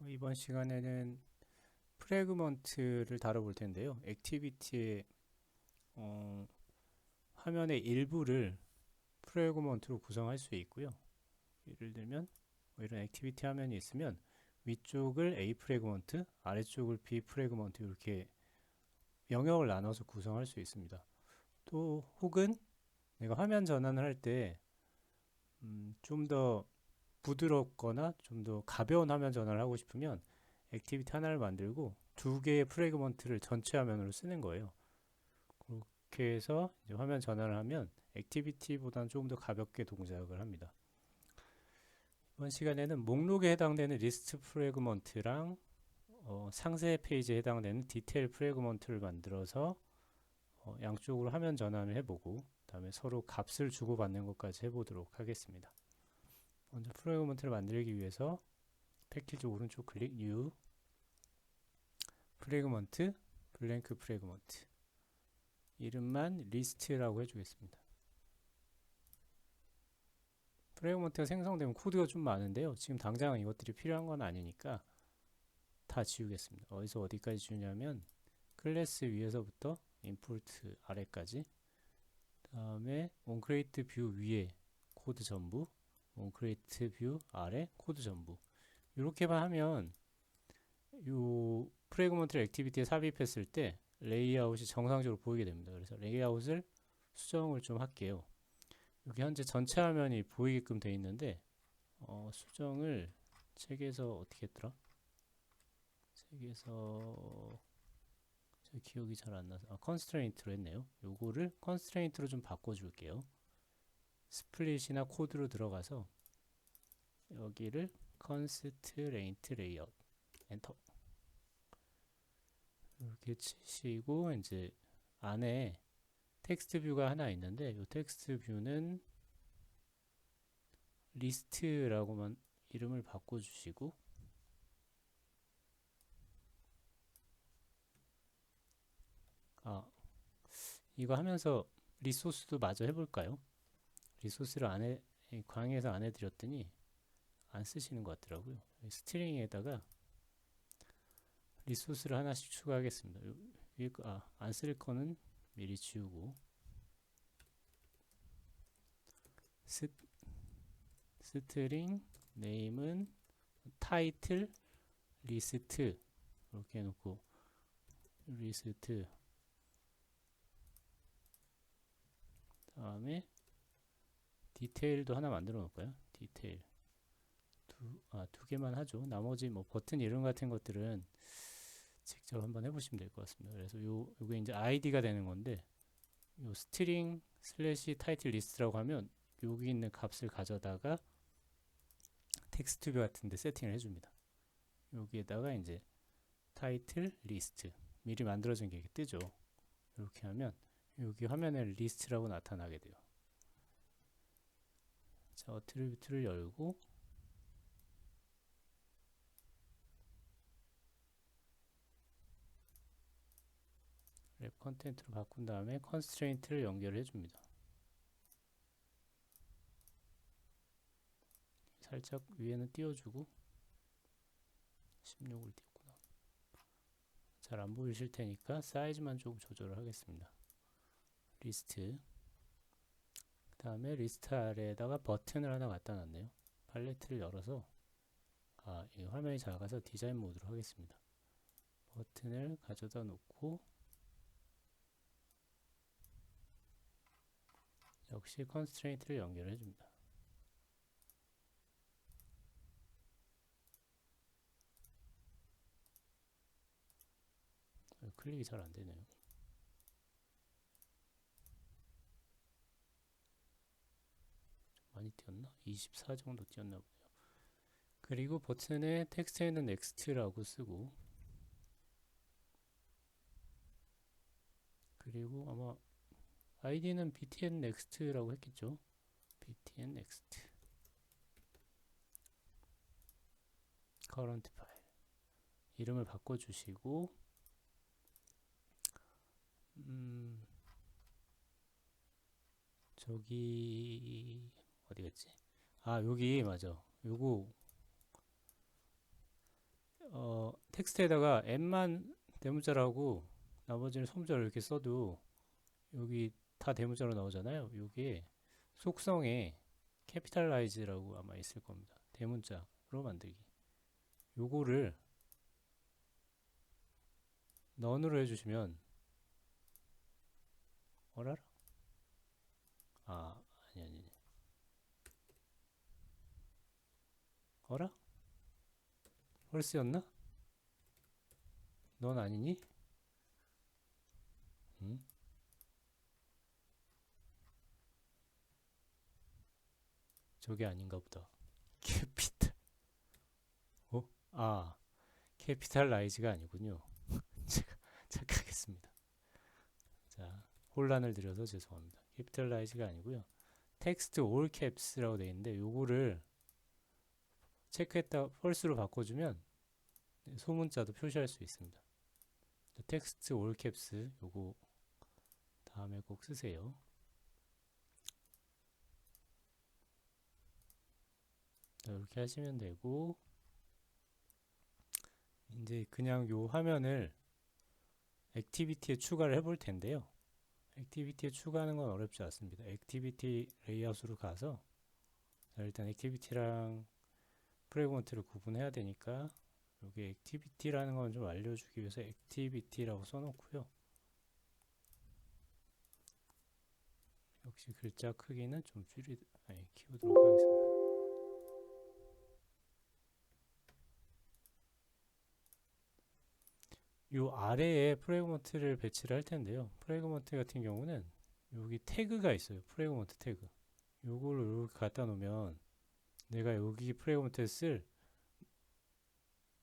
이번 시간에는 프래그먼트를 다뤄볼 텐데요. 액티비티의 화면의 일부를 프래그먼트로 구성할 수 있고요. 예를 들면 이런 액티비티 화면이 있으면 위쪽을 A 프래그먼트, 아래쪽을 B 프래그먼트 이렇게 영역을 나눠서 구성할 수 있습니다. 또 혹은 내가 화면 전환을 할 때 좀 더 부드럽거나 좀 더 가벼운 화면 전환을 하고 싶으면 액티비티 하나를 만들고 두 개의 프래그먼트를 전체 화면으로 쓰는 거예요. 그렇게 해서 이제 화면 전환을 하면 액티비티보다는 조금 더 가볍게 동작을 합니다. 이번 시간에는 목록에 해당되는 리스트 프래그먼트랑 상세 페이지에 해당되는 디테일 프래그먼트를 만들어서 양쪽으로 화면 전환을 해보고 그다음에 서로 값을 주고받는 것까지 해보도록 하겠습니다. 먼저 프래그먼트를 만들기 위해서 패키지 오른쪽 클릭 New 프래그먼트 블랭크 프래그먼트 이름만 리스트라고 해주겠습니다. 프래그먼트가 생성되면 코드가 좀 많은데요. 지금 당장은 이것들이 필요한 건 아니니까 다 지우겠습니다. 어디서 어디까지 지우냐면 클래스 위에서부터 임포트 아래까지 다음에 onCreate 뷰 위에 코드 전부 onCreate 뷰 아래 코드 전부 이렇게만 하면 이 프래그먼트를 액티비티에 삽입했을 때 레이아웃이 정상적으로 보이게 됩니다. 그래서 레이아웃을 수정을 좀 할게요. 여기 현재 전체 화면이 보이게끔 되어 있는데 수정을 책에서 어떻게 했더라? 책에서 제 기억이 잘 안 나서 컨스트레인트로 했네요. 요거를 컨스트레인트로 좀 바꿔줄게요. 스플릿이나 코드로 들어가서 여기를 컨스트레인트 레이아웃 엔터 이렇게 치시고 이제 안에 텍스트 뷰가 하나 있는데 이 텍스트 뷰는 리스트라고만 이름을 바꿔주시고 이거 하면서 리소스도 마저 해볼까요? 리소스를 강의에서 안 해드렸더니 안 쓰시는 것 같더라고요. 스트링에다가 리소스를 하나씩 추가하겠습니다. 안 쓸 거는 미리 지우고 스트링 네임은 타이틀 리스트 이렇게 해놓고 리스트 다음에 디테일도 하나 만들어 놓을까요? 디테일 두 개만 하죠. 나머지 뭐 버튼 이름 같은 것들은 직접 한번 해보시면 될 것 같습니다. 그래서 요게 이제 아이디가 되는 건데 요 스트링 슬래시 타이틀 리스트라고 하면 여기 있는 값을 가져다가 텍스트 뷰 같은데 세팅을 해줍니다. 여기에다가 이제 타이틀 리스트 미리 만들어진 게 뜨죠. 이렇게 하면 여기 화면에 리스트라고 나타나게 돼요. 자, 어트리뷰트를 열고 랩 컨텐트로 바꾼 다음에 컨스트레인트를 연결해 줍니다. 살짝 위에는 띄워주고 16을 띄웠구나. 잘 안 보이실 테니까 사이즈만 조금 조절을 하겠습니다. 리스트 그 다음에 리스트 아래에다가 버튼을 하나 갖다 놨네요. 팔레트를 열어서 이 화면이 작아서 디자인 모드로 하겠습니다. 버튼을 가져다 놓고 역시 컨스트레인트를 연결해 줍니다. 클릭이 잘 안 되네요. 많이 띄었나? 24 정도 띄었나 보네요. 그리고 버튼에 텍스트에는 넥스트라고 쓰고 그리고 아마 아이디는 btn next라고 했겠죠. btn next current 파일 이름을 바꿔주시고 저기 어디 갔지? 여기 맞아. 요거 텍스트에다가 M만 대문자라고 나머지는 소문자로 이렇게 써도 여기 다 대문자로 나오잖아요. 이게 속성에 캐피탈라이즈라고 아마 있을 겁니다. 대문자로 만들기. 요거를 넌으로 해주시면 어라라? 아니. 어라? 헐스였나? 넌 아니니? 응? 저게 아닌가 보다. 캐피탈. 어? 캐피탈라이즈가 아니군요. 제가 착각했습니다. 자, 혼란을 드려서 죄송합니다. 캐피탈라이즈가 아니고요. 텍스트 올 캡스라고 되어 있는데 요거를 체크했다 펄스로 바꿔주면 소문자도 표시할 수 있습니다. 텍스트 올 캡스 요거 다음에 꼭 쓰세요. 자, 이렇게 하시면 되고 이제 그냥 요 화면을 액티비티에 추가를 해볼 텐데요. 액티비티에 추가하는 건 어렵지 않습니다. 액티비티 레이아웃으로 가서 일단 액티비티랑 프레그먼트를 구분해야 되니까 여기 액티비티라는 건 좀 알려주기 위해서 액티비티라고 써놓고요. 역시 글자 크기는 좀 키우도록 하겠습니다. 요 아래에 프레그먼트를 배치를 할 텐데요. 프레그먼트 같은 경우는 여기 태그가 있어요. 프레그먼트 태그. 요거를 이렇게 갖다 놓으면 내가 여기 프레그먼트에 쓸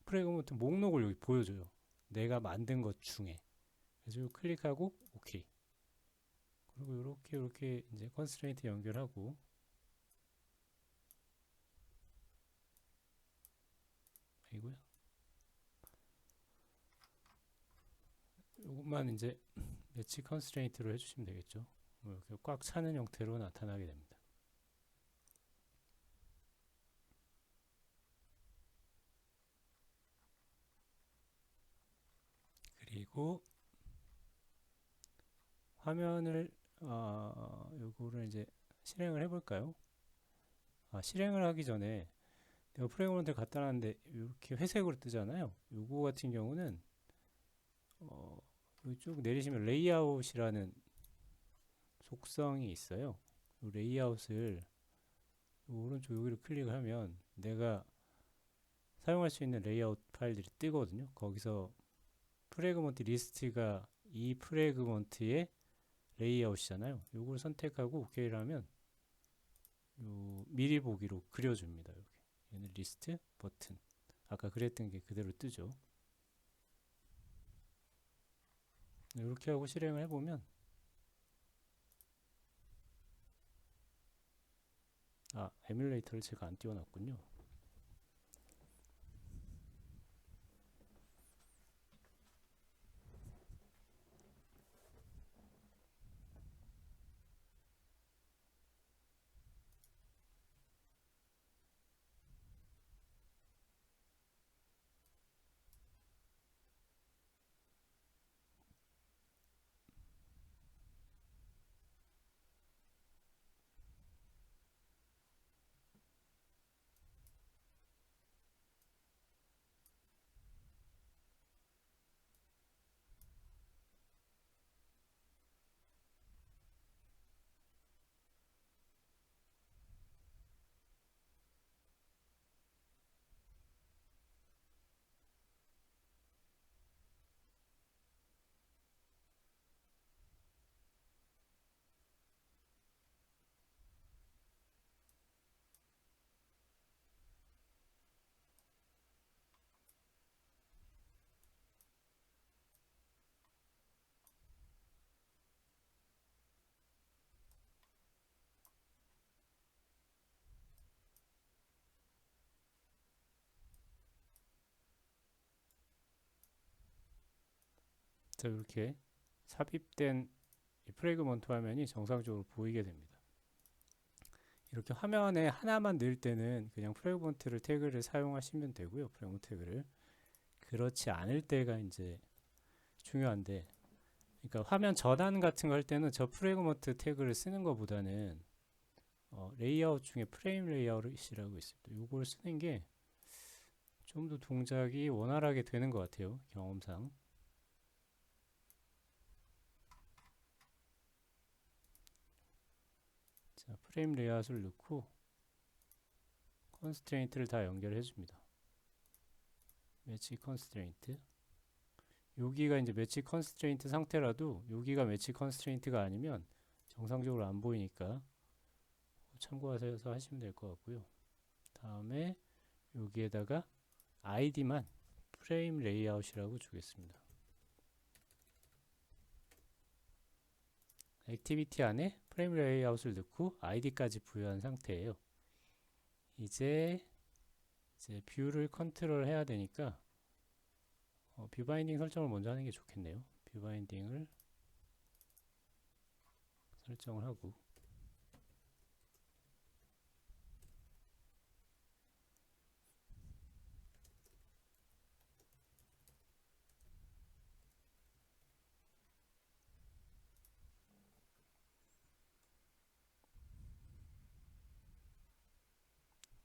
프레그먼트 목록을 여기 보여줘요. 내가 만든 것 중에. 그래서 클릭하고 오케이. 그리고 이렇게 이제 컨스트레인트 연결하고 이고요. 이것만 이제 매치 컨스트레인트로 해주시면 되겠죠. 이렇게 꽉 차는 형태로 나타나게 됩니다. 그리고 화면을 요거를 이제 실행을 해볼까요? 실행을 하기 전에 내가 프레그먼트를 갖다 놨는데 이렇게 회색으로 뜨잖아요. 요거 같은 경우는 쭉 내리시면 레이아웃이라는 속성이 있어요. 이 레이아웃을 오른쪽 여기를 클릭하면 내가 사용할 수 있는 레이아웃 파일들이 뜨거든요. 거기서 프레그먼트 리스트가 이 프레그먼트의 레이아웃이잖아요. 요걸 선택하고 OK를 하면 요 미리 보기로 그려줍니다. 여기. 얘는 리스트 버튼. 아까 그랬던 게 그대로 뜨죠. 이렇게 하고 실행을 해보면 에뮬레이터를 제가 안 띄워놨군요. 자, 이렇게 삽입된 이 프레그먼트 화면이 정상적으로 보이게 됩니다. 이렇게 화면에 하나만 넣을 때는 그냥 프레그먼트를 태그를 사용하시면 되고요. 프레그먼트 태그를. 그렇지 않을 때가 이제 중요한데, 그러니까 화면 전환 같은 거 할 때는 저 프래그먼트 태그를 쓰는 것보다는 레이아웃 중에 프레임 레이아웃이라고 있습니다. 이걸 쓰는 게 좀 더 동작이 원활하게 되는 것 같아요, 경험상. 자, 프레임 레이아웃을 넣고 컨스트레인트를 다 연결해 줍니다. 매치 컨스트레인트. 여기가 이제 매치 컨스트레인트 상태라도 여기가 매치 컨스트레인트가 아니면 정상적으로 안 보이니까 참고하셔서 하시면 될 것 같고요. 다음에 여기에다가 id만 프레임 레이아웃이라고 주겠습니다. 액티비티 안에 프레임 레이아웃을 넣고 id까지 부여한 상태예요. 이제 뷰를 컨트롤 해야 되니까 뷰 바인딩 설정을 먼저 하는 게 좋겠네요. 뷰 바인딩을 설정을 하고,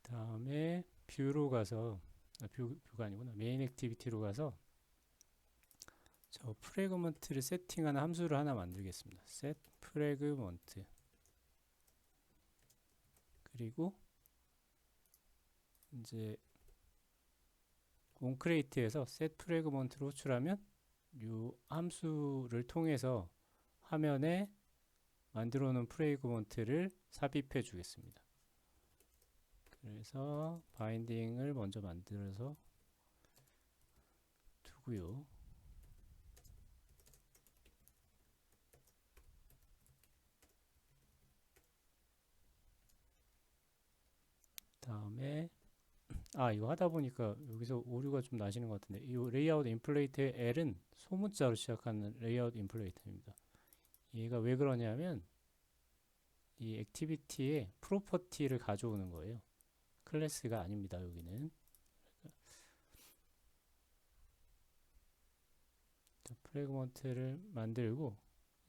다음에 뷰로 가서 뷰가 아니구나, 메인 액티비티로 가서 저 프래그먼트를 세팅하는 함수를 하나 만들겠습니다. set 프래그먼트. 그리고 이제 onCreate에서 set 프래그먼트로 호출하면 이 함수를 통해서 화면에 만들어 놓은 프래그먼트를 삽입해 주겠습니다. 그래서 바인딩을 먼저 만들어서 두고요. 다음에 이거 하다 보니까 여기서 오류가 좀 나시는 것 같은데, 이 레이아웃 인플레이트의 L은 소문자로 시작하는 레이아웃 인플레이트입니다. 얘가 왜 그러냐면 이 액티비티의 프로퍼티를 가져오는 거예요. 클래스가 아닙니다, 여기는. 프래그먼트를 만들고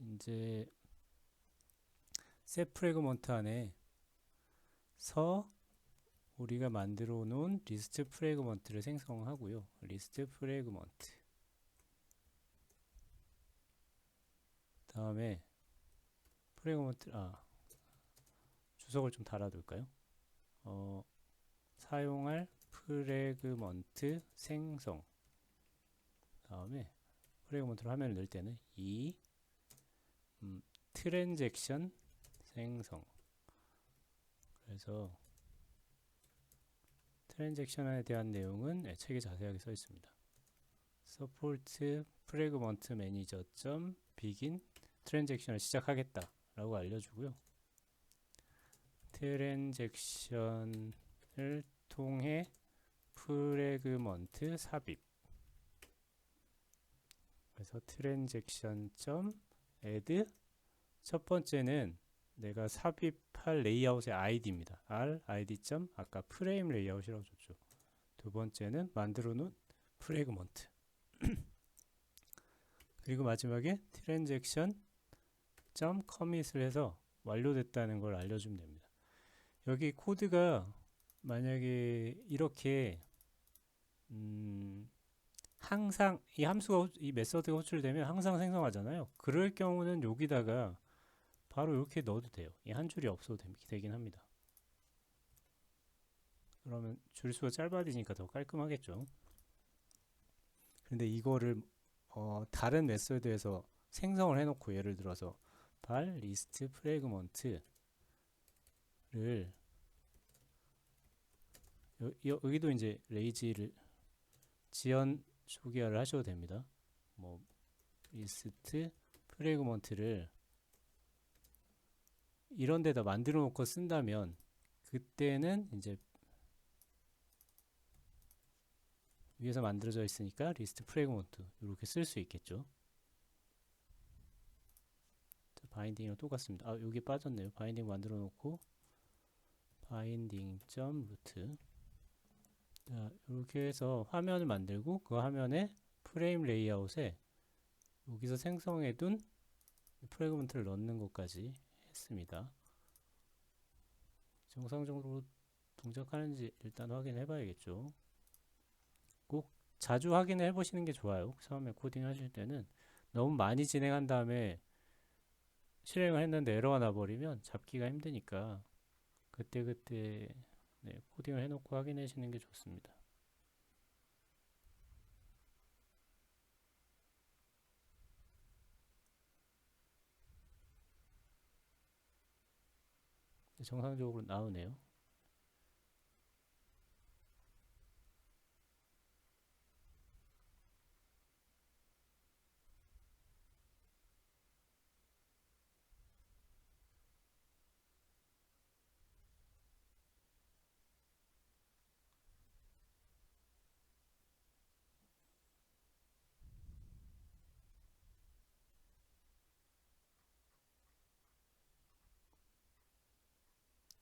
이제 set 프래그먼트 안에 우리가 만들어 놓은 리스트 프래그먼트를 생성하고요. 리스트 프래그먼트. 다음에 프래그먼트 주석을 좀 달아둘까요? 사용할 프래그먼트 생성. 다음에 프래그먼트로 화면을 넣을 때는 이 트랜잭션 생성. 그래서 트랜잭션에 대한 내용은 책에 자세하게 써 있습니다. support 프래그먼트 매니저 begin 트랜잭션을 시작하겠다 라고 알려주고요. 트랜잭션을 통해 프래그먼트 삽입. 그래서 트랜잭션 add 첫 번째는 내가 삽입할 레이아웃의 id입니다. id 아까 프레임 레이아웃이라고 줬죠. 두 번째는 만들어 놓은 프래그먼트. 그리고 마지막에 트랜잭션 commit을 해서 완료됐다는 걸 알려주면 됩니다. 여기 코드가 만약에 이렇게 항상 이 함수가 이 메서드가 호출되면 항상 생성하잖아요. 그럴 경우는 여기다가 바로 이렇게 넣어도 돼요. 이 한 줄이 없어도 되긴 합니다. 그러면 줄수가 짧아지니까 더 깔끔하겠죠. 근데 이거를 다른 메서드에서 생성을 해놓고, 예를 들어서 발 리스트 프래그먼트를 여기도 이제 레이지를 지연 소개를 하셔도 됩니다. 뭐 리스트 프래그먼트를 이런 데다 만들어 놓고 쓴다면 그때는 이제 위에서 만들어져 있으니까 리스트 프래그먼트 이렇게 쓸 수 있겠죠. 바인딩이랑 똑같습니다. 여기 빠졌네요. 바인딩 만들어 놓고 바인딩.root 자, 이렇게 해서 화면을 만들고 그 화면에 프레임 레이아웃에 여기서 생성해둔 프래그먼트를 넣는 것까지 했습니다. 정상적으로 동작하는지 일단 확인해 봐야겠죠. 꼭 자주 확인해 보시는 게 좋아요. 처음에 코딩 하실 때는 너무 많이 진행한 다음에 실행을 했는데 에러가 나버리면 잡기가 힘드니까 그때그때 네, 코딩을 해놓고 확인하시는 게 좋습니다. 정상적으로 나오네요.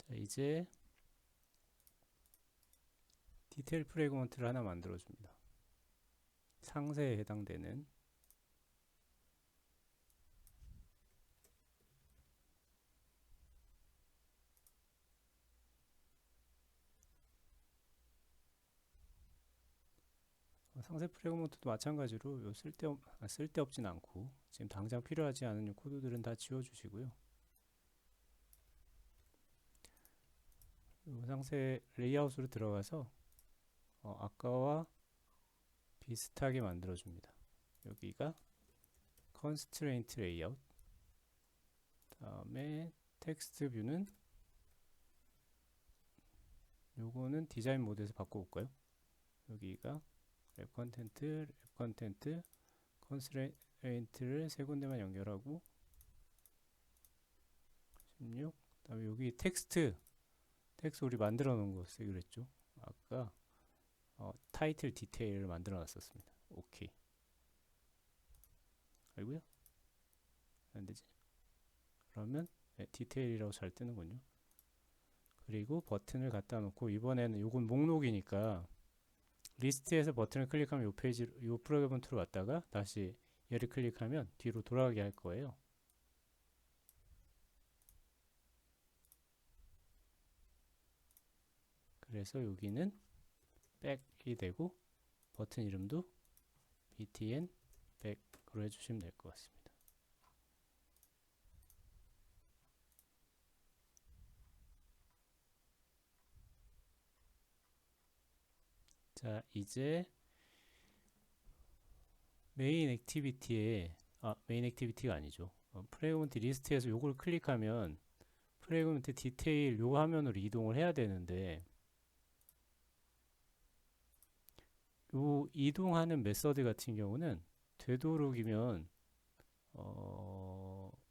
자, 이제 디테일 프래그먼트를 하나 만들어줍니다. 상세에 해당되는 상세 프래그먼트도 마찬가지로 쓸데없진 않고 지금 당장 필요하지 않은 코드들은 다 지워주시고요. 상세 레이아웃으로 들어가서 아까와 비슷하게 만들어줍니다. 여기가 constraint layout, 다음에 텍스트 뷰는 요거는 디자인 모드에서 바꿔볼까요? 여기가 랩 컨텐트, 컨스트레인트를 세 군데만 연결하고 16. 다음에 여기 텍스트 우리 만들어 놓은 거 쓰기로 했죠. 아까 타이틀 디테일을 만들어 놨었습니다. 오케이. 알고요? 안 되지? 그러면 네, 디테일이라고 잘 뜨는군요. 그리고 버튼을 갖다 놓고 이번에는 요건 목록이니까 리스트에서 버튼을 클릭하면 요 페이지 요 프로그램으로 왔다가 다시 얘를 클릭하면 뒤로 돌아가게 할 거예요. 그래서 여기는 백이 되고 버튼 이름도 btn 백으로 해주시면 될 것 같습니다. 자, 이제 메인 액티비티가 아니죠. 프래그먼트 리스트에서 요걸 클릭하면 프래그먼트 디테일 요 화면으로 이동을 해야 되는데 요 이동하는 메서드 같은 경우는 되도록이면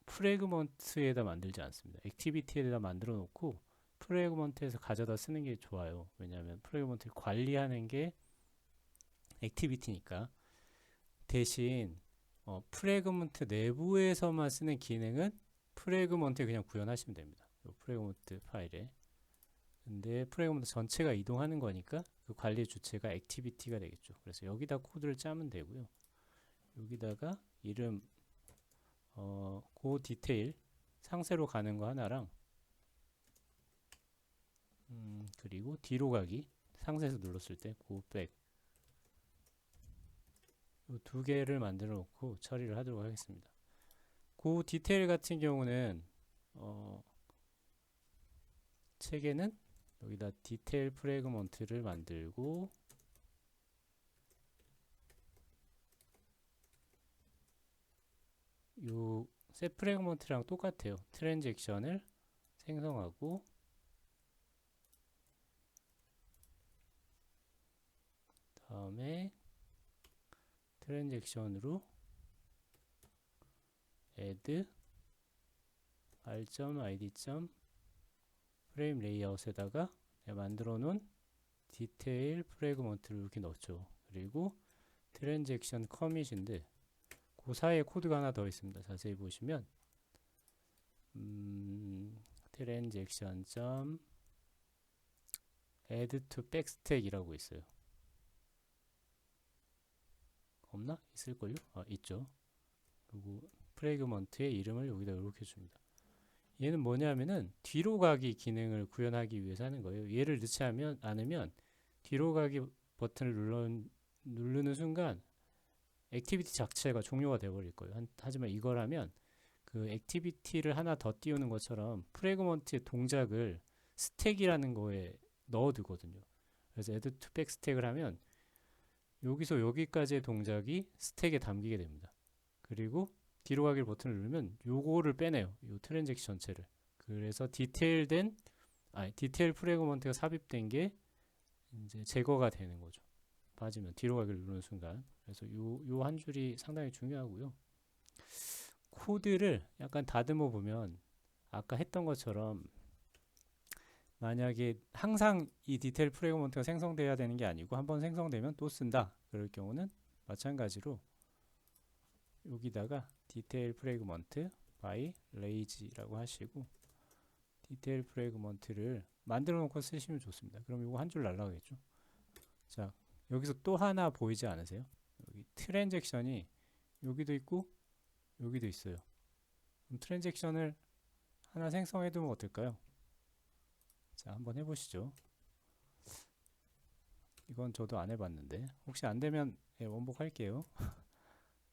프래그먼트에다 만들지 않습니다. 액티비티에다 만들어 놓고 프래그먼트에서 가져다 쓰는 게 좋아요. 왜냐하면 프래그먼트를 관리하는 게 액티비티니까. 대신 프래그먼트 내부에서만 쓰는 기능은 프래그먼트에 그냥 구현하시면 됩니다. 프래그먼트 파일에. 근데 프래그먼트 전체가 이동하는 거니까 그 관리 주체가 액티비티가 되겠죠. 그래서 여기다 코드를 짜면 되고요. 여기다가 이름 고 디테일 상세로 가는 거 하나랑 그리고 뒤로 가기 상세에서 눌렀을 때 고백 이 두 개를 만들어 놓고 처리를 하도록 하겠습니다. 고 디테일 같은 경우는 책에는 여기다 디테일 프래그먼트를 만들고 요 셋 프래그먼트랑 똑같아요. 트랜잭션을 생성하고 다음에 트랜잭션으로 add r.id. 프레임 레이아웃에다가 만들어 놓은 디테일 프래그먼트를 이렇게 넣죠. 그리고 트랜잭션 커밋인데 그 사이에 코드가 하나 더 있습니다. 자세히 보시면 트랜잭션 add to backstack이라고 있어요. 없나? 있을걸요? 있죠. 그리고 프래그먼트의 이름을 여기다 이렇게 줍니다. 얘는 뭐냐면은 뒤로 가기 기능을 구현하기 위해서 하는 거예요. 얘를 넣지 않으면 뒤로 가기 버튼을 누르는 순간 액티비티 자체가 종료가 되어버릴 거예요. 하지만 이걸 하면 그 액티비티를 하나 더 띄우는 것처럼 프래그먼트의 동작을 스택이라는 거에 넣어두거든요. 그래서 add to back 스택을 하면 여기서 여기까지의 동작이 스택에 담기게 됩니다. 그리고 뒤로 가기 버튼을 누르면 요거를 빼내요. 요 트랜잭션 전체를. 그래서 디테일 프래그먼트가 삽입된 게 이제 제거가 되는 거죠. 빠지면 뒤로 가기를 누르는 순간. 그래서 요 한 줄이 상당히 중요하고요. 코드를 약간 다듬어 보면 아까 했던 것처럼 만약에 항상 이 디테일 프래그먼트가 생성돼야 되는 게 아니고 한번 생성되면 또 쓴다. 그럴 경우는 마찬가지로 여기다가 디테일 프래그먼트 by lazy라고 하시고 디테일 프래그먼트를 만들어 놓고 쓰시면 좋습니다. 그럼 이거 한 줄 날라가겠죠. 자, 여기서 또 하나 보이지 않으세요? 여기 트랜잭션이 여기도 있고 여기도 있어요. 그럼 트랜잭션을 하나 생성해 두면 어떨까요? 자, 한번 해보시죠. 이건 저도 안 해봤는데 혹시 안 되면 원복할게요.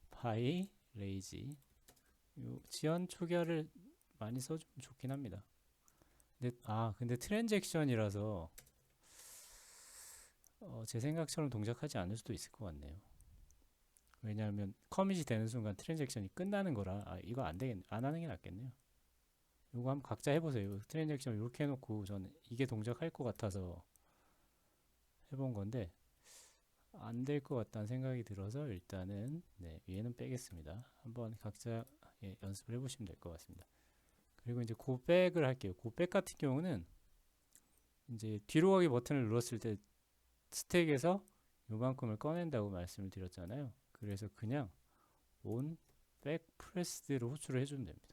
by lazy 요 지연 초기화를 많이 써주면 좋긴 합니다. 근데 트랜잭션이라서 제 생각처럼 동작하지 않을 수도 있을 것 같네요. 왜냐하면 커밋이 되는 순간 트랜잭션이 끝나는 거라 이거 안 하는 게 낫겠네요. 이거 한번 각자 해보세요. 트랜잭션 이렇게 해놓고 저는 이게 동작할 것 같아서 해본 건데 안 될 것 같다는 생각이 들어서 일단은 얘는 빼겠습니다. 한번 각자 연습을 해보시면 될 것 같습니다. 그리고 이제 고백을 할게요. 고백 같은 경우는 이제 뒤로 가기 버튼을 눌렀을 때 스택에서 요만큼을 꺼낸다고 말씀을 드렸잖아요. 그래서 그냥 on back pressed로 호출을 해주면 됩니다.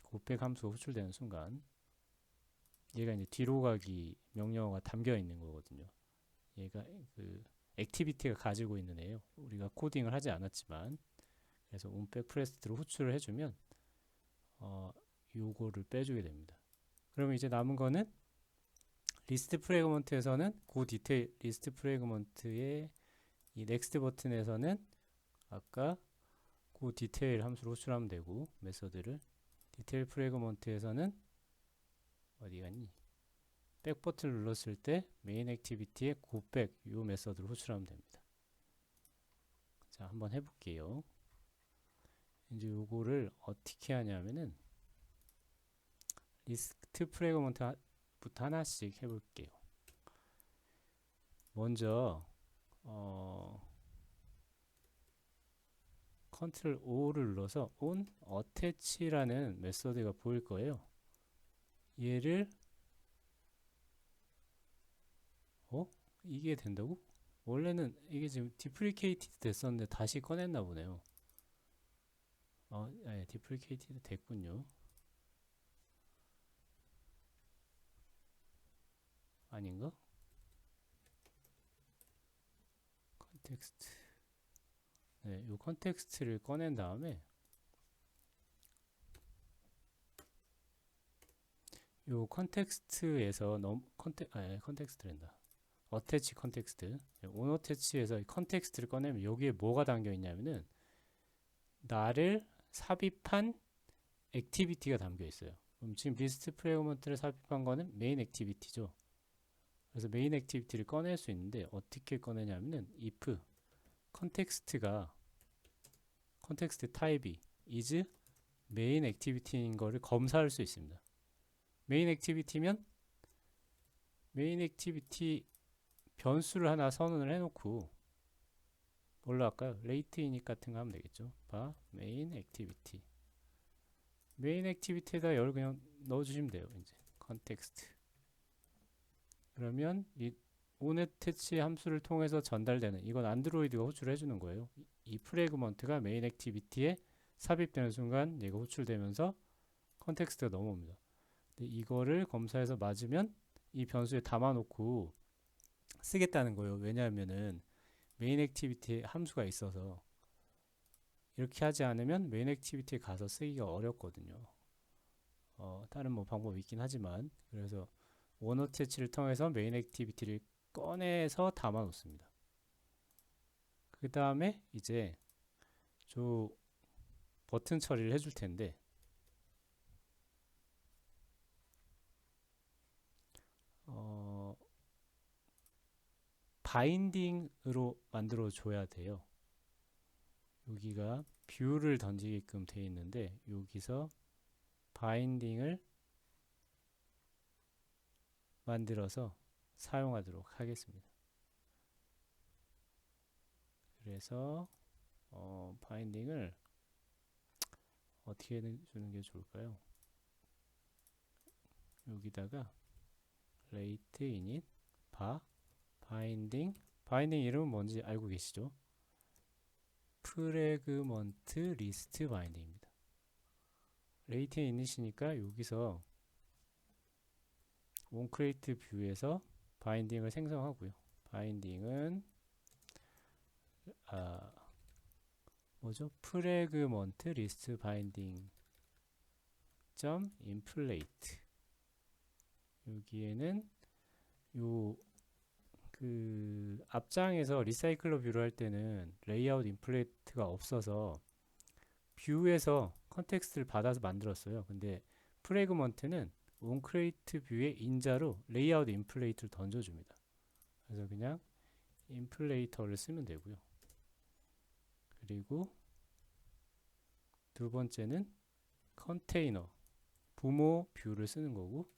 고백 함수가 호출되는 순간 얘가 이제 뒤로 가기 명령어가 담겨 있는 거거든요. 얘가 그 액티비티가 가지고 있는 애예요. 우리가 코딩을 하지 않았지만 그래서 on back pressed로 호출을 해주면 요거를 빼주게 됩니다. 그러면 이제 남은 거는 리스트 프래그먼트에서는 그 디테일 리스트 프래그먼트의 이 넥스트 버튼에서는 아까 그 디테일 함수로 호출하면 되고 메서드를 디테일 프래그먼트에서는 어디 갔니? 백 버튼을 눌렀을 때 메인 액티비티의 고백 요 메서드로 호출하면 됩니다. 자, 한번 해볼게요. 이제 요거를 어떻게 하냐면은 리스트 프래그먼트부터 하나씩 해볼게요. 먼저 컨트롤 O를 눌러서 on attach라는 메서드가 보일 거예요. 얘를 이게 된다고? 원래는 이게 지금 디프리케이티드 됐었는데 다시 꺼냈나 보네요. 네, 디프리케이티드 됐군요. 아닌가? 컨텍스트. 네, 이 컨텍스트를 꺼낸 다음에 이 컨텍스트에서 컨텍스트랜다. 어태치 컨텍스트. 온 어태치에서 컨텍스트를 꺼내면 여기에 뭐가 담겨 있냐면은 나를 삽입한 액티비티가 담겨 있어요. 그럼 지금 리스트 프래그먼트를 삽입한 거는 메인 액티비티죠. 그래서 메인 액티비티를 꺼낼 수 있는데 어떻게 꺼내냐면은 if 컨텍스트 타입이 is 메인 액티비티인 거를 검사할 수 있습니다. 메인 액티비티면 메인 액티비티 변수를 하나 선언을 해놓고 뭘로 할까요? rate init 같은 거 하면 되겠죠. 메인 액티비티 메인 액티비티에다 열 그냥 넣어주시면 돼요. 이제 컨텍스트 그러면 이 onAttach 함수를 통해서 전달되는 이건 안드로이드가 호출을 해주는 거예요. 이 프래그먼트가 메인 액티비티에 삽입되는 순간 얘가 호출되면서 컨텍스트가 넘어옵니다. 근데 이거를 검사해서 맞으면 이 변수에 담아놓고 쓰겠다는 거예요. 왜냐하면은 메인 액티비티에 함수가 있어서 이렇게 하지 않으면 메인 액티비티에 가서 쓰기가 어렵거든요. 다른 뭐 방법이 있긴 하지만 그래서 원어터치를 통해서 메인 액티비티를 꺼내서 담아 놓습니다. 그 다음에 이제 저 버튼 처리를 해줄 텐데 바인딩으로 만들어 줘야 돼요. 여기가 뷰를 던지게끔 돼 있는데 여기서 바인딩을 만들어서 사용하도록 하겠습니다. 그래서 바인딩을 어떻게 해주는 게 좋을까요? 여기다가 rate init 바인딩 이름은 뭔지 알고 계시죠? 프레그먼트 리스트 바인딩입니다. rate init이니까 여기서 onCreate 뷰에서 바인딩을 생성하고요. 바인딩은 뭐죠? 프레그먼트 리스트 바인딩 점 인플레이트 여기에는 요 그 앞장에서 리사이클러 뷰를 할 때는 레이아웃 인플레이트가 없어서 뷰에서 컨텍스트를 받아서 만들었어요. 근데 프레그먼트는 onCreate 뷰의 인자로 레이아웃 인플레이트를 던져줍니다. 그래서 그냥 인플레이터를 쓰면 되고요. 그리고 두 번째는 컨테이너 부모 뷰를 쓰는 거고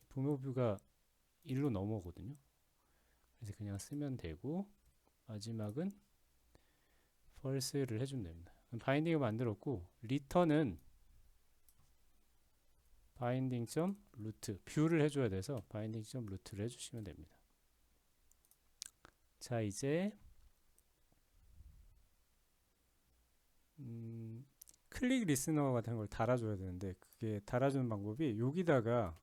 부모 뷰가 1로 넘어오거든요. 그래서 그냥 쓰면 되고 마지막은 false를 해주면 됩니다. 바인딩을 만들었고 리턴은 binding.root 뷰를 해줘야 돼서 binding.root를 해주시면 됩니다. 자 이제 클릭 리스너 같은 걸 달아줘야 되는데 그게 달아주는 방법이 여기다가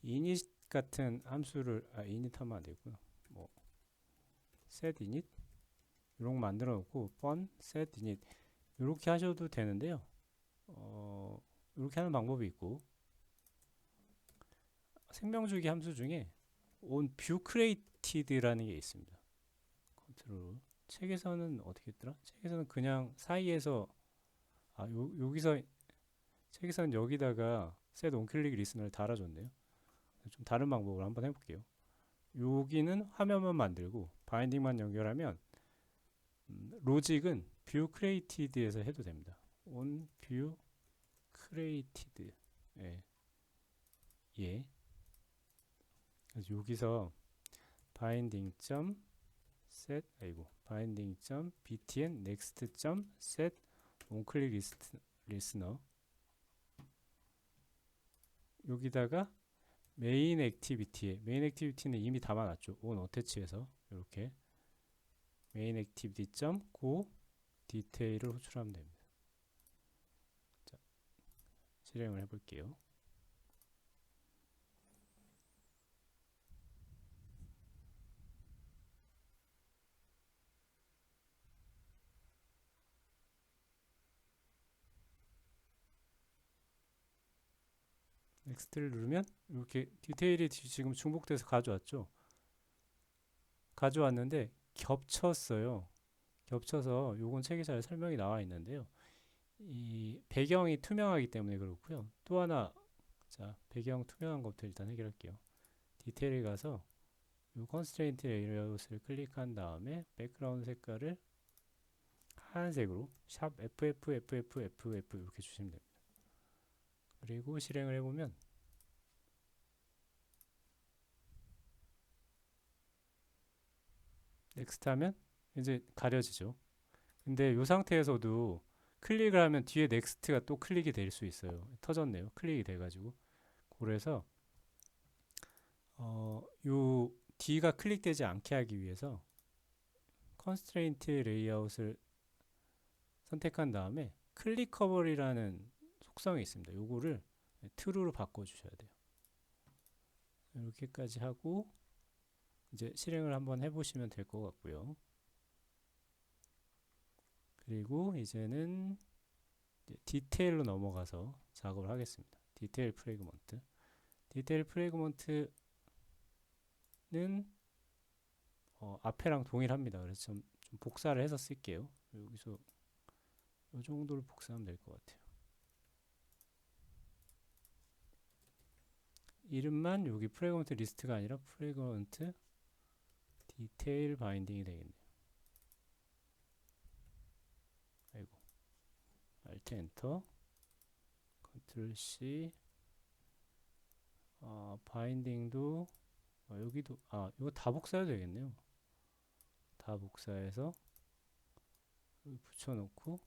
init 같은 함수를 init 하면 안 되고요. 뭐 set init 이런 거 만들어 놓고 fun set init 이렇게 하셔도 되는데요. 이렇게 하는 방법이 있고 생명주기 함수 중에 on view created라는 게 있습니다. 컨트롤 책에서는 어떻게 했더라? 책에서는 그냥 사이에서 여기서 책에서는 여기다가 set on click listener를 달아줬네요. 좀 다른 방법으로 한번 해볼게요. 여기는 화면만 만들고 바인딩만 연결하면 로직은 view created에서 해도 됩니다. on view created 예. 그래서 여기서 binding.set binding.btn next.set onClick listener 여기다가 메인 액티비티는 이미 담아놨죠. on 어태치해서 이렇게 메인 액티비티.go 디테일을 호출하면 됩니다. 자, 실행을 해볼게요. 넥스트를 누르면 이렇게 디테일이 지금 중복돼서 가져왔죠. 가져왔는데 겹쳤어요. 겹쳐서 요건 책에 잘 설명이 나와 있는데요. 이 배경이 투명하기 때문에 그렇고요. 또 하나 자 배경 투명한 것부터 일단 해결할게요. 디테일에 가서 요 컨스트레인트 레이아웃을 클릭한 다음에 백그라운드 색깔을 하얀색으로 샵 FFFFFF 이렇게 주시면 됩니다. 그리고 실행을 해보면 넥스트 하면 이제 가려지죠. 근데 이 상태에서도 클릭을 하면 뒤에 넥스트가 또 클릭이 될 수 있어요. 터졌네요. 클릭이 돼가지고 그래서 요 D가 클릭되지 않게 하기 위해서 컨스트레인트 레이아웃을 선택한 다음에 클릭 커버리라는 속성이 있습니다. 요거를 true로 바꿔주셔야 돼요. 이렇게까지 하고 이제 실행을 한번 해보시면 될 것 같고요. 그리고 이제는 이제 디테일로 넘어가서 작업을 하겠습니다. 디테일 프래그먼트. 디테일 프래그먼트는 앞에랑 동일합니다. 그래서 좀 복사를 해서 쓸게요. 여기서 이 정도를 복사하면 될 것 같아요. 이름만 여기 프래그먼트 리스트가 아니라 프래그먼트 디테일 바인딩이 되겠네요. 아이고, Alt 엔터, 컨트롤 C. 바인딩도 여기도 이거 다 복사해도 되겠네요. 다 복사해서 여기 붙여놓고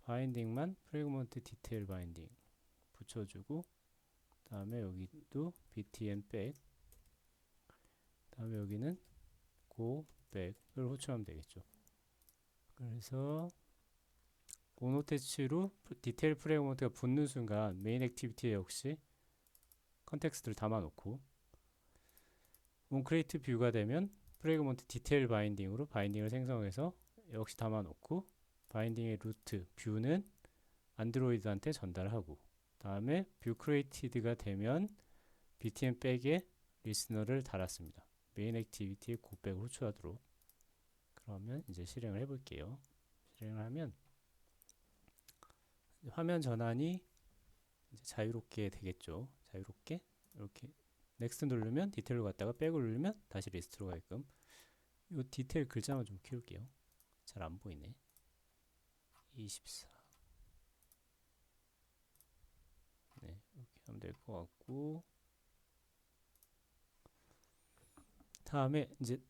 바인딩만 프래그먼트 디테일 바인딩 붙여주고, 다음에 여기도 btn back, 다음에 여기는 go back을 호출하면 되겠죠. 그래서 오노테치로 디테일 프래그먼트가 붙는 순간 메인 액티비티에 역시 컨텍스트를 담아놓고, 온크리에이트 뷰가 되면 프래그먼트 디테일 바인딩으로 바인딩을 생성해서 역시 담아놓고, 바인딩의 루트 뷰는 안드로이드한테 전달하고, 다음에 뷰 크리에이티드가 되면 btn 백에 리스너를 달았습니다. 메인 액티비티에 고백을 호출하도록. 그러면 이제 실행을 해볼게요. 실행을 하면 화면 전환이 이제 자유롭게 되겠죠. 자유롭게 이렇게 넥스트 누르면 디테일로 갔다가 백을 누르면 다시 리스트로 가게끔. 이 디테일 글자만 좀 키울게요. 잘 안 보이네. 24. 네, 이렇게 하면 될 것 같고, 다음에 이제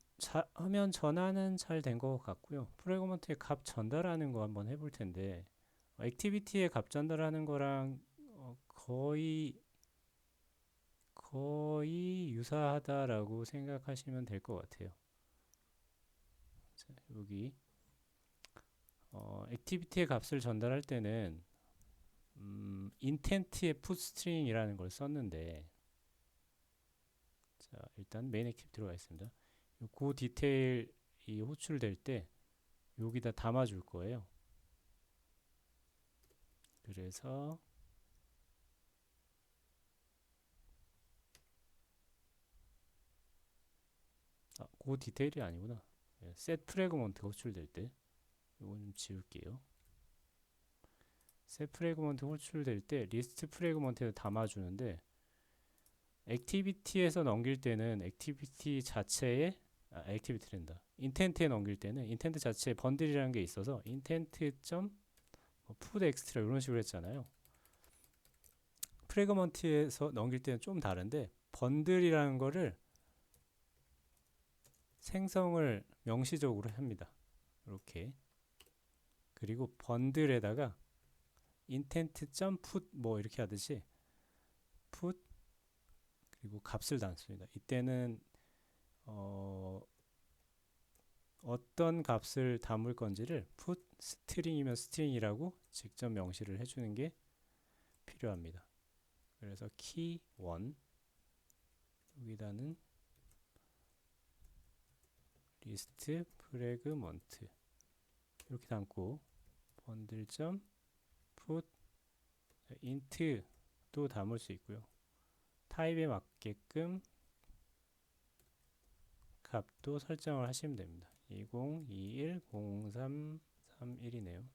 화면 전환은 잘 된 것 같고요. 프래그먼트의 값 전달하는 거 한번 해볼 텐데, 액티비티의 값 전달하는 거랑 거의 유사하다라고 생각하시면 될 것 같아요. 자, 여기 액티비티의 값을 전달할 때는 intent의 putString이라는 걸 썼는데, 자, 일단 메인 액티비티로 가겠습니다. 그 디테일이 호출될 때 여기다 담아줄 거예요. 그래서 그 디테일이 아니구나. set 프래그먼트가 호출될 때 이건 좀 지울게요. set 프래그먼트 호출될 때 리스트 프래그먼트에 담아주는데, 액티비티에서 넘길 때는 액티비티 자체에 액티비티랜다. 인텐트에 넘길 때는 인텐트 자체에 번들이라는 게 있어서 intent.put extra 이런 식으로 했잖아요. 프래그먼트에서 넘길 때는 좀 다른데, 번들이라는 거를 생성을 명시적으로 합니다. 이렇게. 그리고 번들에다가 intent.put 뭐 이렇게 하듯이 put 그리고 값을 담습니다. 이때는 어떤 값을 담을 건지를 put string이면 string이라고 직접 명시를 해주는 게 필요합니다. 그래서 key1 여기다는 리스트 프래그먼트 이렇게 담고, bundle.put int도 담을 수 있고요. 타입에 맞게끔 값도 설정을 하시면 됩니다. 20210331이네요.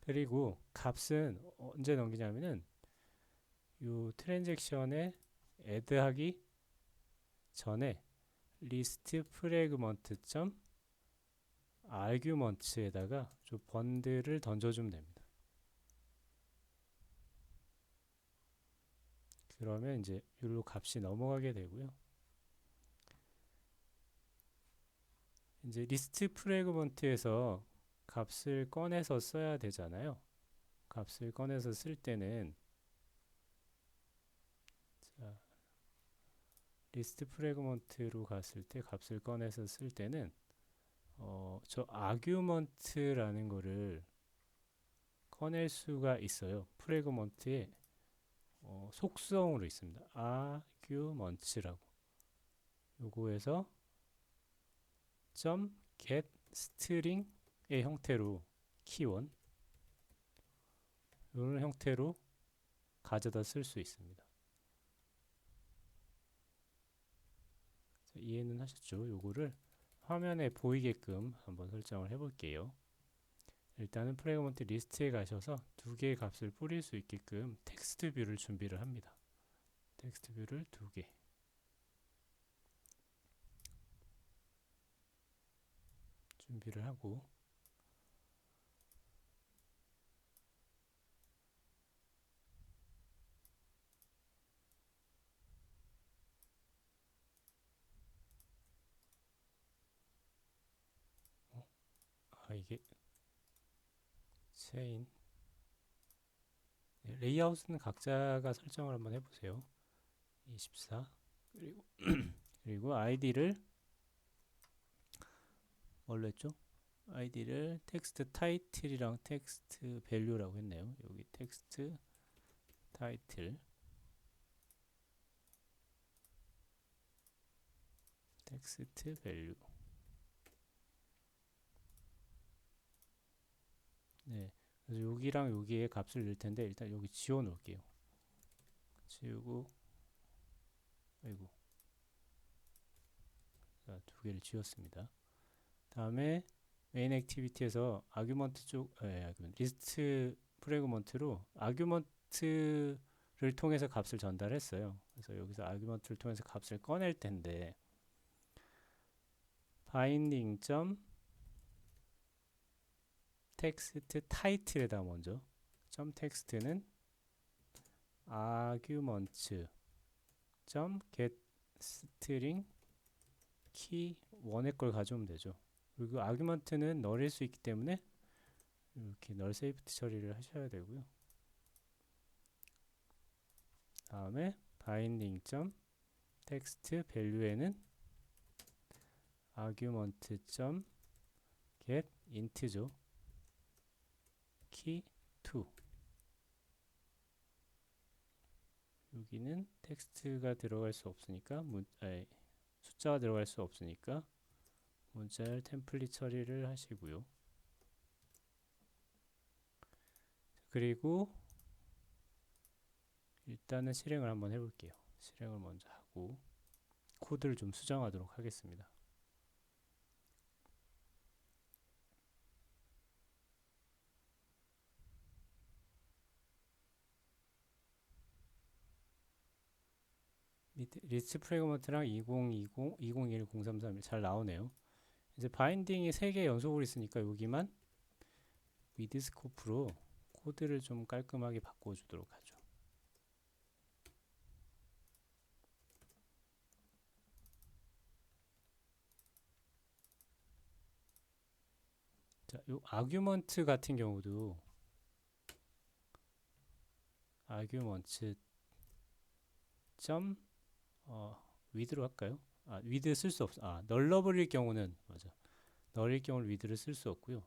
그리고 값은 언제 넘기냐면은 이 트랜잭션에 애드하기 전에 리스트 프래그먼트 점 아규먼트에다가 좀 번들을 던져주면 됩니다. 그러면 이제 율로 값이 넘어가게 되고요. 이제 리스트 프래그먼트에서 값을 꺼내서 써야 되잖아요. 값을 꺼내서 쓸 때는, 자, 리스트 프래그먼트로 갔을 때 값을 꺼내서 쓸 때는 저 아규먼트라는 거를 꺼낼 수가 있어요. 프래그먼트에 속성으로 있습니다. arguments라고. 요거에서 .get string의 형태로 key1 이런 형태로 가져다 쓸 수 있습니다. 자, 이해는 하셨죠? 요거를 화면에 보이게끔 한번 설정을 해볼게요. 일단은 프래그먼트 리스트에 가셔서 두 개의 값을 뿌릴 수 있게끔 텍스트 뷰를 준비를 합니다. 텍스트 뷰를 두 개 준비를 하고 이게 체인 레이아웃은 각자가 설정을 한번 해보세요. 24 그리고 그리고 아이디를 뭘로 했죠? 아이디를 텍스트 타이틀이랑 텍스트 밸류라고 했네요. 여기 텍스트 타이틀 텍스트 밸류 네, 그래서 여기랑 여기에 값을 넣을 텐데 일단 여기 지워 놓을게요. 지우고 아이고 자, 두 개를 지웠습니다. 다음에 메인 액티비티에서 아규먼트 쪽 리스트 프래그먼트로 아규먼트를 통해서 값을 전달했어요. 그래서 여기서 아규먼트를 통해서 값을 꺼낼 텐데 binding 점 텍스트 타이틀에다 먼저 점 텍스트는 arguments 점 get string key 1의 걸 가져오면 되죠. 그리고 argument는 널일 수 있기 때문에 이렇게 널 세이프티 처리를 하셔야 되고요. 다음에 binding 점 text value에는 argument 점 get int죠. key 2 여기는 텍스트가 들어갈 수 없으니까 숫자가 들어갈 수 없으니까 문자열 템플릿 처리를 하시고요. 그리고 일단은 실행을 한번 해볼게요. 실행을 먼저 하고 코드를 좀 수정하도록 하겠습니다. 리스트 프래그먼트랑 2020 033 잘 나오네요. 이제 바인딩이 3개 연속으로 있으니까 여기만 위드 스코프로 코드를 좀 깔끔하게 바꿔주도록 하죠. 자, 요 아규먼트 같은 경우도 아규먼트 점 위드로 할까요? 위드 쓸 수 없어. 널러블일 경우는 맞아. 널일 경우는 위드를 쓸 수 없고요.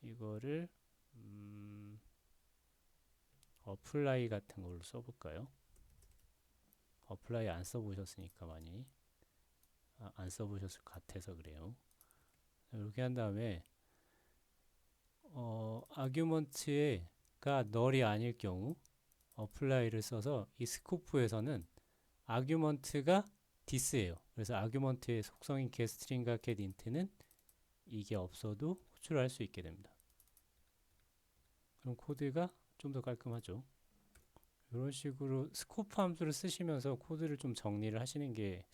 이거를 어플라이 같은 걸로 써볼까요? 어플라이 안 써보셨으니까 많이 안 써보셨을 것 같아서 그래요. 이렇게 한 다음에 아규먼트가 널이 아닐 경우 어플라이를 써서 이 스코프에서는 아규먼트가 디스예요. 그래서 아규먼트의 속성인 getString과 getInt는 이게 없어도 호출할 수 있게 됩니다. 그럼 코드가 좀 더 깔끔하죠. 이런 식으로 스코프 함수를 쓰시면서 코드를 좀 정리를 하시는 게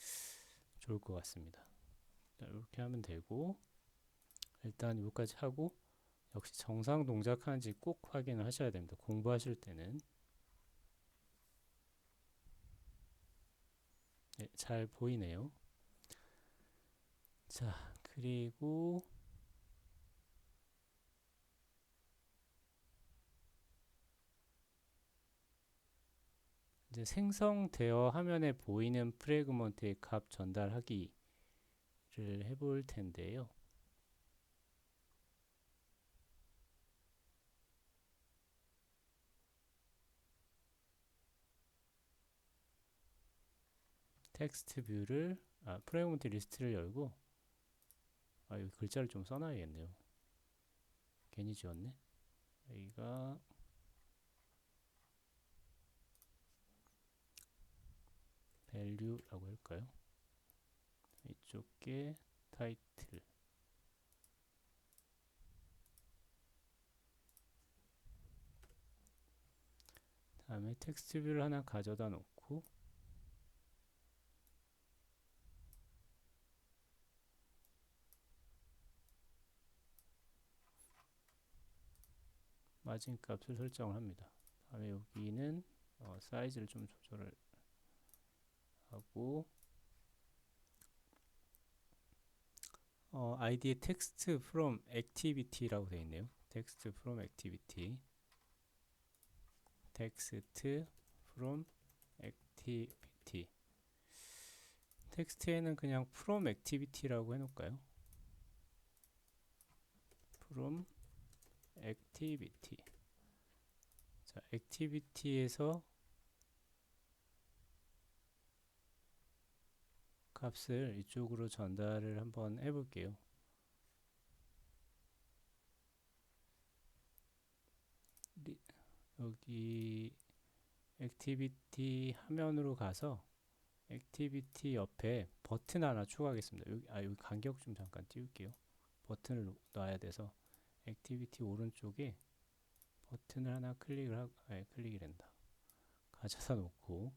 좋을 것 같습니다. 자, 이렇게 하면 되고 일단 여기까지 하고 역시 정상 동작하는지 꼭 확인을 하셔야 됩니다. 공부하실 때는 네, 잘 보이네요. 자, 그리고 이제 생성되어 화면에 보이는 프래그먼트의 값 전달하기를 해볼 텐데요. 텍스트 뷰를 프레그먼트 리스트를 열고 여기 글자를 좀 써놔야겠네요. 괜히 지웠네. 여기가 value라고 할까요? 이쪽에 타이틀, 다음에 텍스트 뷰를 하나 가져다 놓고 마진 값을 설정을 합니다. 다음에 여기는 사이즈를 좀 조절을 하고 id에 text from activity라고 되어 있네요. text from activity, text from activity. 텍스트에는 그냥 from activity라고 해놓을까요? from activity. 자, activity에서 값을 이쪽으로 전달을 한번 해볼게요. 여기 액티비티 화면으로 가서 액티비티 옆에 버튼 하나 추가하겠습니다. 여기 간격 좀 잠깐 띄울게요. 버튼을 놔야 돼서 액티비티 오른쪽에 버튼을 하나 클릭이 된다. 가져다 놓고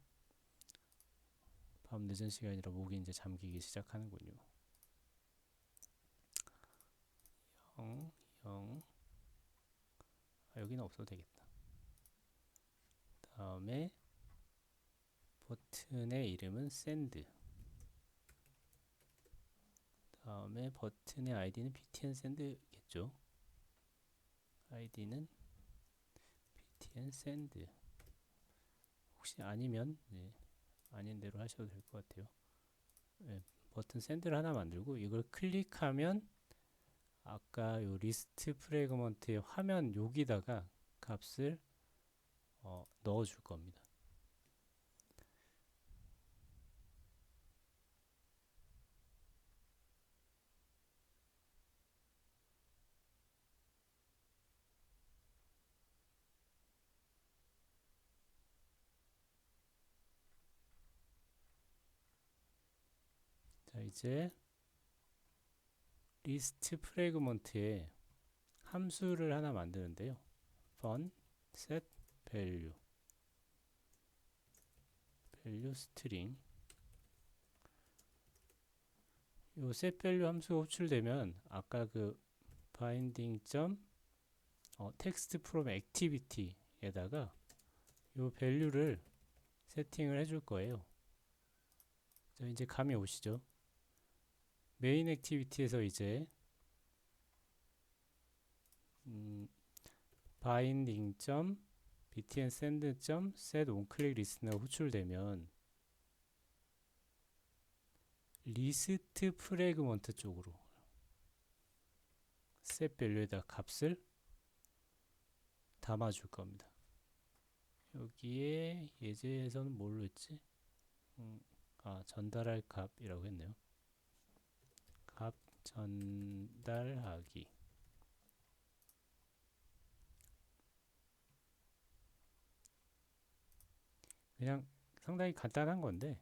밤 늦은 시간이라 목이 이제 잠기기 시작하는군요. 0 여기는 없어도 되겠다. 다음에 버튼의 이름은 send. 다음에 버튼의 id는 btn send겠죠. id는 btn send. 혹시 아니면 아닌 대로 하셔도 될 것 같아요. 버튼 send를 하나 만들고 이걸 클릭하면 아까 요 리스트 프래그먼트의 화면 여기다가 값을 넣어 줄 겁니다. 자, 이제 리스트 프래그먼트에 함수를 하나 만드는데요. fun set value string. 요 set value 함수가 호출되면 아까 그 binding text from activity에다가 요 value를 세팅을 해줄 거예요. 자, 이제 감이 오시죠? 메인 액티비티에서 이제 binding.btn send.set onClick listen가 호출되면 리스트 프래그먼트 쪽으로 set value에다 값을 담아 줄 겁니다. 여기에 예제에서는 뭘로 했지? 전달할 값이라고 했네요. 값 전달하기. 그냥 상당히 간단한 건데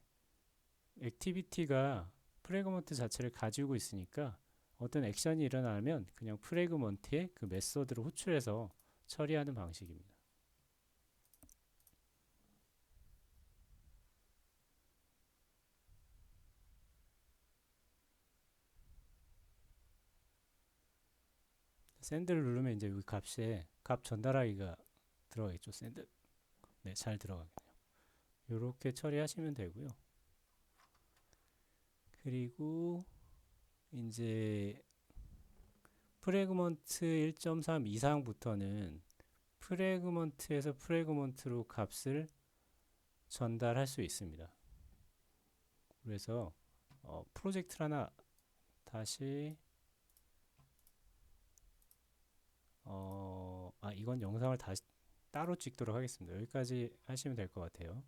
액티비티가 프래그먼트 자체를 가지고 있으니까 어떤 액션이 일어나면 그냥 프래그먼트에 그 메서드를 호출해서 처리하는 방식입니다. 샌드를 누르면 이제 여기 값에 값 전달하기가 들어가겠죠. 샌드. 네, 잘 들어가겠네요. 이렇게 처리하시면 되고요. 그리고 이제 프래그먼트 1.3 이상부터는 프래그먼트에서 프래그먼트로 값을 전달할 수 있습니다. 그래서 프로젝트를 하나 다시 이건 영상을 다시 따로 찍도록 하겠습니다. 여기까지 하시면 될 것 같아요.